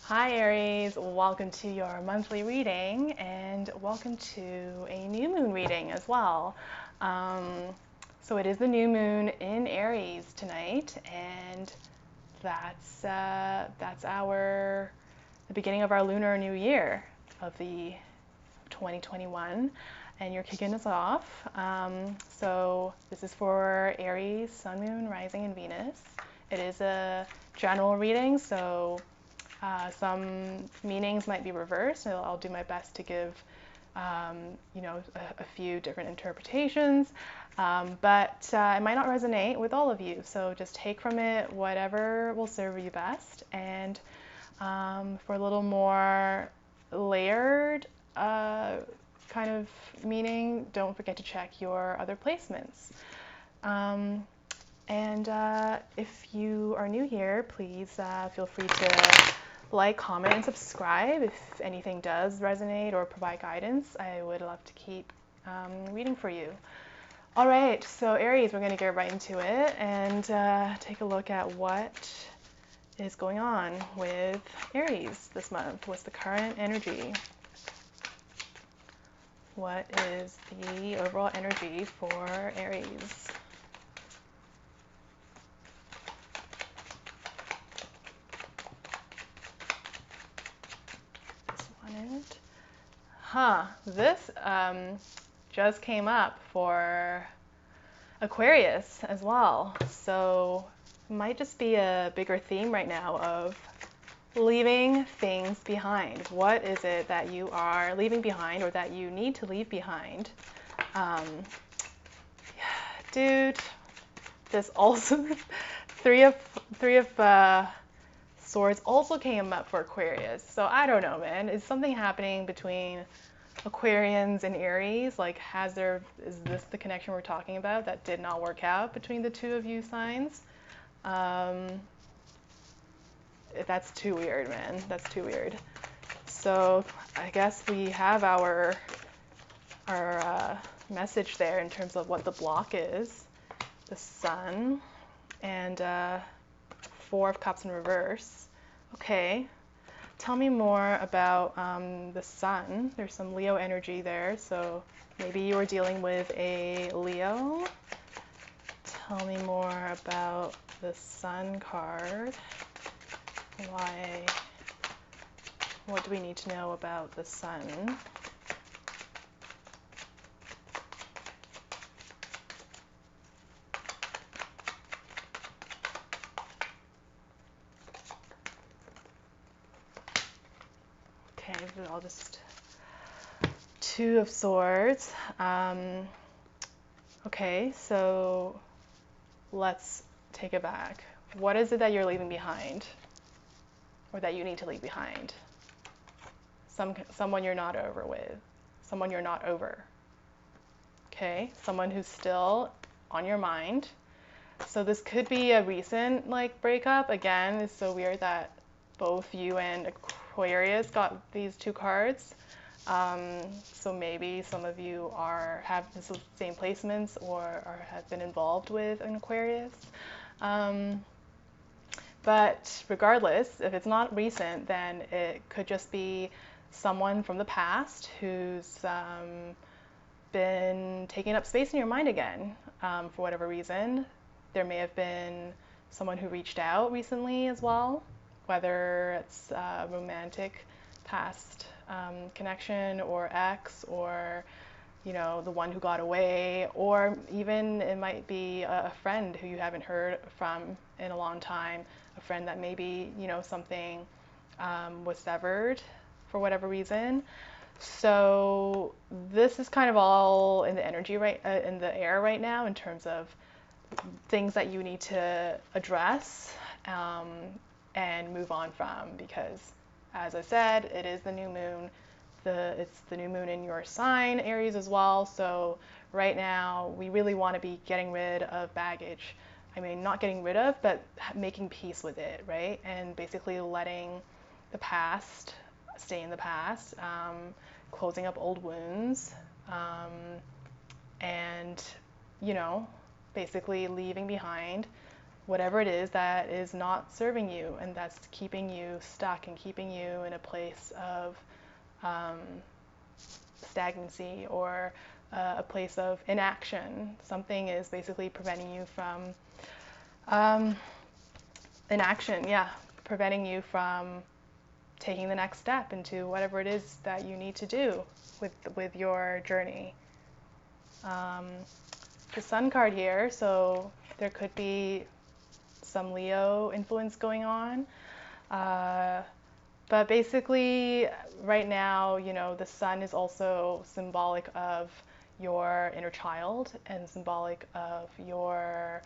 Hi Aries, welcome to your monthly reading and welcome to a new moon reading as well. Um, so it is the new moon in Aries tonight, and that's the beginning of our lunar new year of the 2021, and you're kicking us off. So this is for Aries, Sun, Moon, Rising, and Venus. It is a general reading, so some meanings might be reversed. I'll do my best to give, a few different interpretations, but it might not resonate with all of you. So just take from it whatever will serve you best. And for a little more layered kind of meaning, don't forget to check your other placements. And if you are new here, please feel free to like, comment, and subscribe if anything does resonate or provide guidance. I would love to keep reading for you. All right, so Aries, we're going to get right into it and take a look at what is going on with Aries this month. What's the current energy? What is the overall energy for Aries? This just came up for Aquarius as well. So it might just be a bigger theme right now of leaving things behind. What is it that you are leaving behind or that you need to leave behind? Um, Dude, this also three of Swords also came up for Aquarius. So I don't know, man. Is something happening between Aquarians and Aries? Like, is this the connection we're talking about that did not work out between the two of you signs? Um, that's too weird, man. That's too weird. So I guess we have our message there in terms of what the block is. The Sun and Four of Cups in reverse. Okay, tell me more about the Sun. There's some Leo energy there, so maybe you were dealing with a Leo. Tell me more about the Sun card. What do we need to know about the Sun? Okay, I'll just Two of Swords. Okay, so let's take it back. What is it that you're leaving behind, or that you need to leave behind? Someone you're not over with, someone you're not over. Okay, someone who's still on your mind. So this could be a recent breakup. Again, it's so weird that both you and Aquarius got these two cards. So maybe some of you have the same placements or have been involved with an Aquarius. But regardless, if it's not recent, then it could just be someone from the past who's been taking up space in your mind again for whatever reason. There may have been someone who reached out recently as well, whether it's a romantic past connection or ex, or the one who got away, or even it might be a friend who you haven't heard from in a long time, a friend that maybe something was severed for whatever reason. So this is kind of all in the energy in the air right now in terms of things that you need to address and move on from, because as I said, it is the new moon. It's the new moon in your sign, Aries, as well. So right now we really want to be getting rid of baggage. I mean, not getting rid of, but making peace with it, right? And basically letting the past stay in the past, closing up old wounds, and basically leaving behind whatever it is that is not serving you and that's keeping you stuck and keeping you in a place of um, stagnancy or a place of inaction. Something is basically preventing you from inaction, yeah, preventing you from taking the next step into whatever it is that you need to do with your journey. The Sun card here, so there could be some Leo influence going on. But basically, right now, you know, the Sun is also symbolic of your inner child and symbolic of your,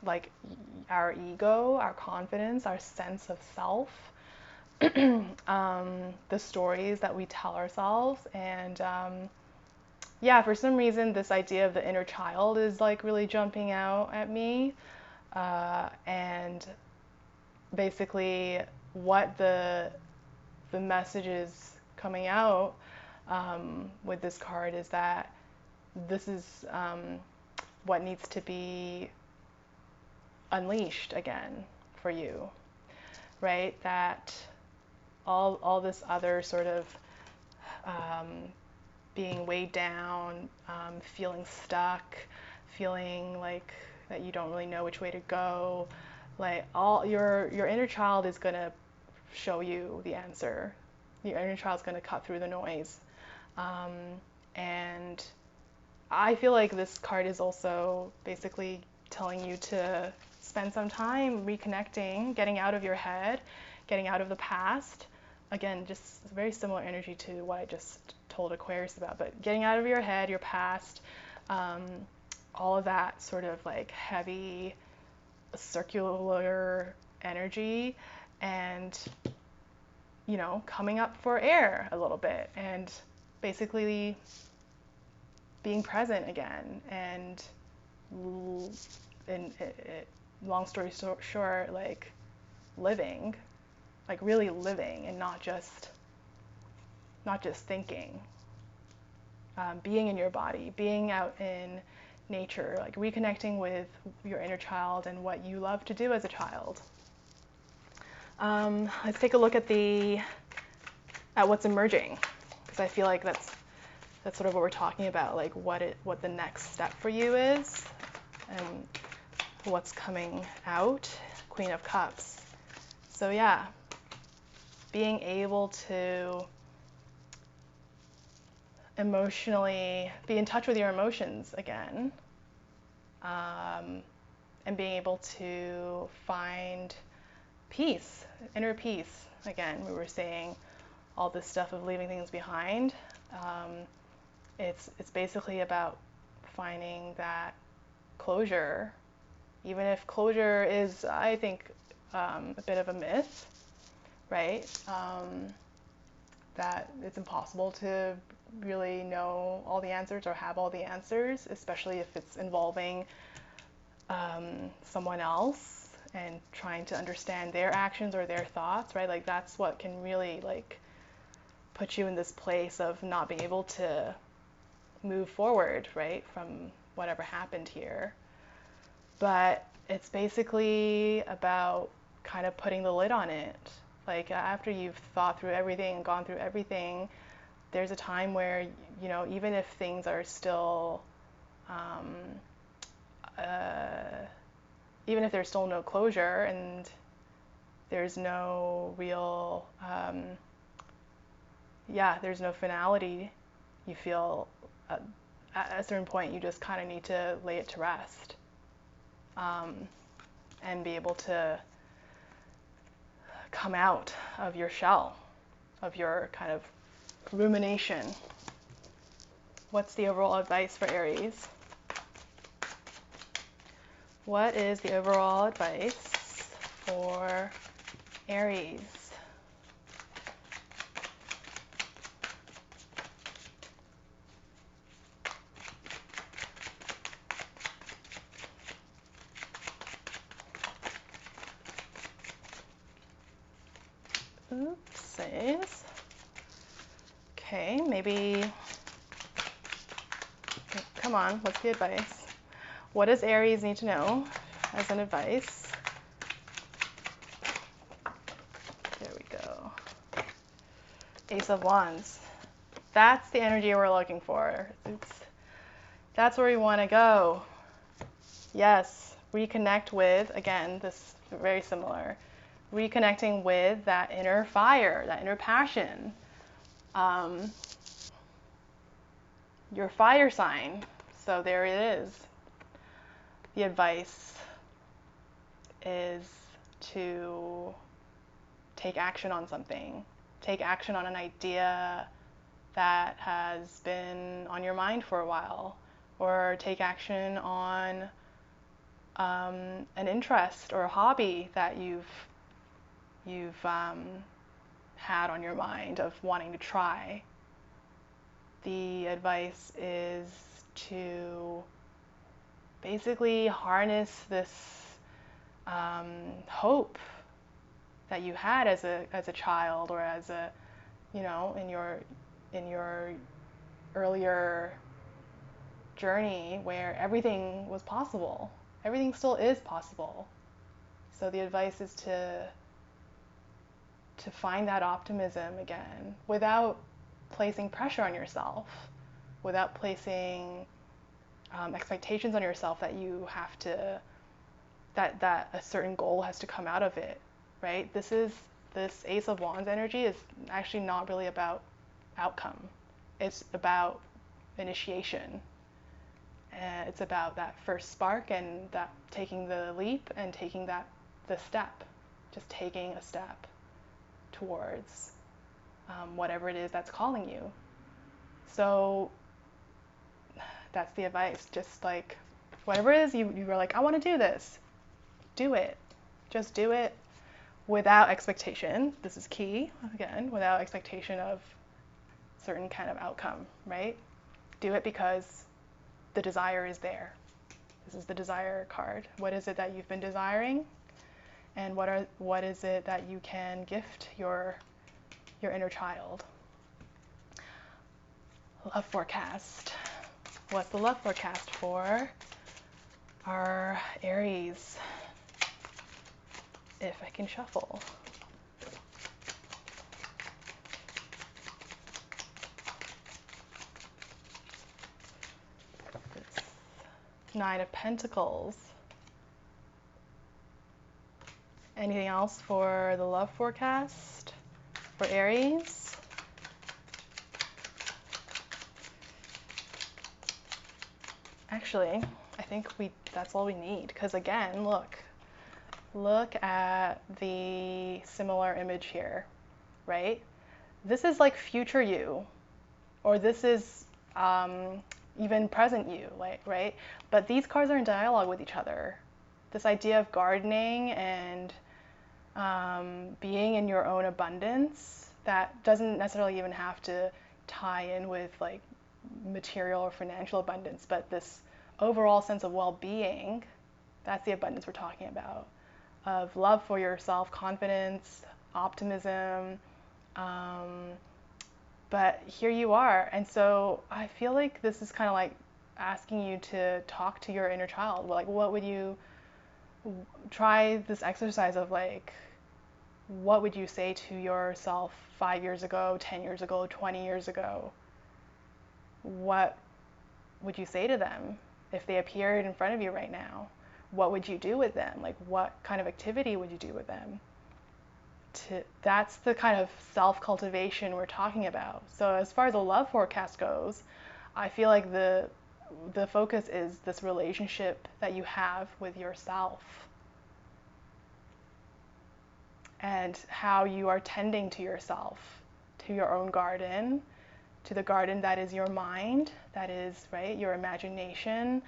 like, our ego, our confidence, our sense of self, the stories that we tell ourselves. And yeah, for some reason, this idea of the inner child is like really jumping out at me. And basically, what the message is coming out with this card is that this is what needs to be unleashed again for you, right? That all this other sort of being weighed down, feeling stuck, feeling like that you don't really know which way to go, like all your inner child is gonna show you the answer. Your inner child's gonna cut through the noise, and I feel like this card is also basically telling you to spend some time reconnecting, getting out of your head, getting out of the past. Again, just very similar energy to what I just told Aquarius about, but getting out of your head, your past, all of that sort of like heavy circular energy, and you know, coming up for air a little bit and basically being present again. And long story short, like living, like really living, and not just thinking. Being in your body, being out in nature, like reconnecting with your inner child and what you love to do as a child. Let's take a look at what's emerging, because I feel like that's sort of what we're talking about, like what the next step for you is and what's coming out. Queen of Cups. So yeah, being able to emotionally be in touch with your emotions again, and being able to find peace, inner peace. Again, we were saying all this stuff of leaving things behind. It's basically about finding that closure, even if closure is, I think, a bit of a myth, right? That it's impossible to really know all the answers or have all the answers, especially if it's involving someone else and trying to understand their actions or their thoughts, right? Like that's what can really like put you in this place of not being able to move forward, right, from whatever happened here. But it's basically about kind of putting the lid on it. Like after you've thought through everything and gone through everything, there's a time where, you know, even if things are still, even if there's still no closure and there's no real, there's no finality, you feel at a certain point you just kind of need to lay it to rest, and be able to come out of your shell, of your kind of rumination. What's the overall advice for Aries? What is the overall advice for Aries? Oopsies. Okay, maybe, come on, what's the advice? What does Aries need to know as an advice. There we go. Ace of Wands. That's the energy we're looking for. That's where we want to go. Yes, reconnect with, again, this very similar, reconnecting with that inner fire, that inner passion. Your fire sign. So there it is. The advice is to take action on something. Take action on an idea that has been on your mind for a while, or take action on an interest or a hobby that you've had on your mind of wanting to try. The advice is to basically harness this hope that you had as a child, or as a, you know, in your earlier journey, where everything was possible. Everything still is possible. So the advice is to find that optimism again, without placing pressure on yourself, without placing expectations on yourself that you have to, that a certain goal has to come out of it, right? This Ace of Wands energy is actually not really about outcome. It's about initiation. And it's about that first spark, and that taking the leap and taking the step, just taking a step towards whatever it is that's calling you. So that's the advice. Just like whatever it is you were like, I want to do this. Do it. Just do it without expectation. This is key, again, without expectation of certain kind of outcome, right? Do it because the desire is there. This is the desire card. What is it that you've been desiring? And what is it that you can gift your inner child? Love forecast. What's the love forecast for our Aries? If I can shuffle. This Nine of Pentacles. Anything else for the love forecast for Aries? Actually, I think that's all we need, because again, look at the similar image here, right? This is like future you, or this is even present you, like, right? But these cards are in dialogue with each other. This idea of gardening and being in your own abundance, that doesn't necessarily even have to tie in with like material or financial abundance, but this overall sense of well-being, that's the abundance we're talking about, of love for yourself, confidence, optimism. But here you are. And so I feel like this is kind of like asking you to talk to your inner child. Like, what would you try this exercise of, like, what would you say to yourself 5 years ago, 10 years ago, 20 years ago? What would you say to them if they appeared in front of you right now? What would you do with them? Like, what kind of activity would you do with them? That's the kind of self-cultivation we're talking about. So as far as the love forecast goes, I feel like the focus is this relationship that you have with yourself, and how you are tending to yourself, to your own garden, to the garden that is your mind, that is, right, your imagination.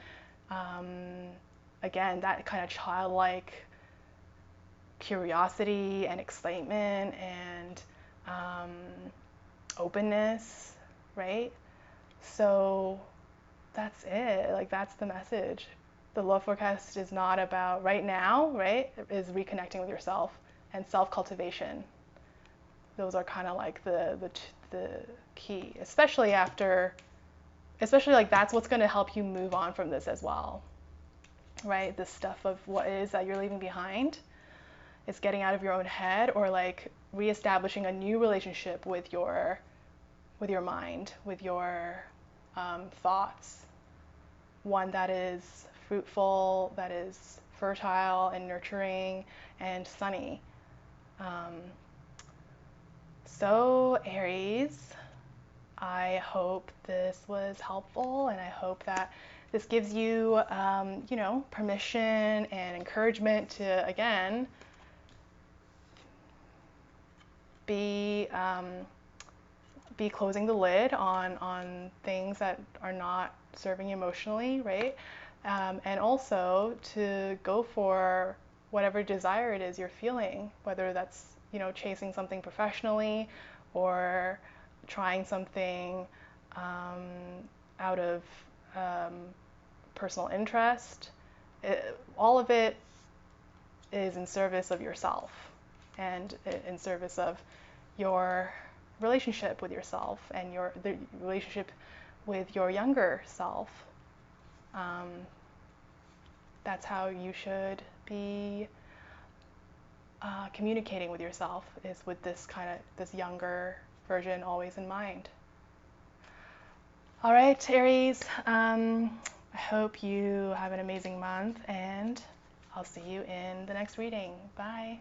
Again, that kind of childlike curiosity and excitement and openness, right? So that's it. Like, that's the message. The love forecast is not about right now, right? It is reconnecting with yourself and self-cultivation. Those are kind of like the key, especially like that's what's going to help you move on from this as well. right? This stuff of what is that you're leaving behind. It's getting out of your own head, or like reestablishing a new relationship with your mind, with your thoughts. One that is fruitful, that is fertile and nurturing and sunny. Um, so Aries, I hope this was helpful, and I hope that this gives you, permission and encouragement to, again, be closing the lid on things that are not serving you emotionally, right? And also to go for whatever desire it is you're feeling, whether that's, chasing something professionally or trying something um, out of um, personal interest. All of it is in service of yourself and in service of your relationship with yourself and the relationship with your younger self. Um, that's how you should be communicating with yourself, is with this younger version always in mind. All right, Aries, I hope you have an amazing month, and I'll see you in the next reading. Bye.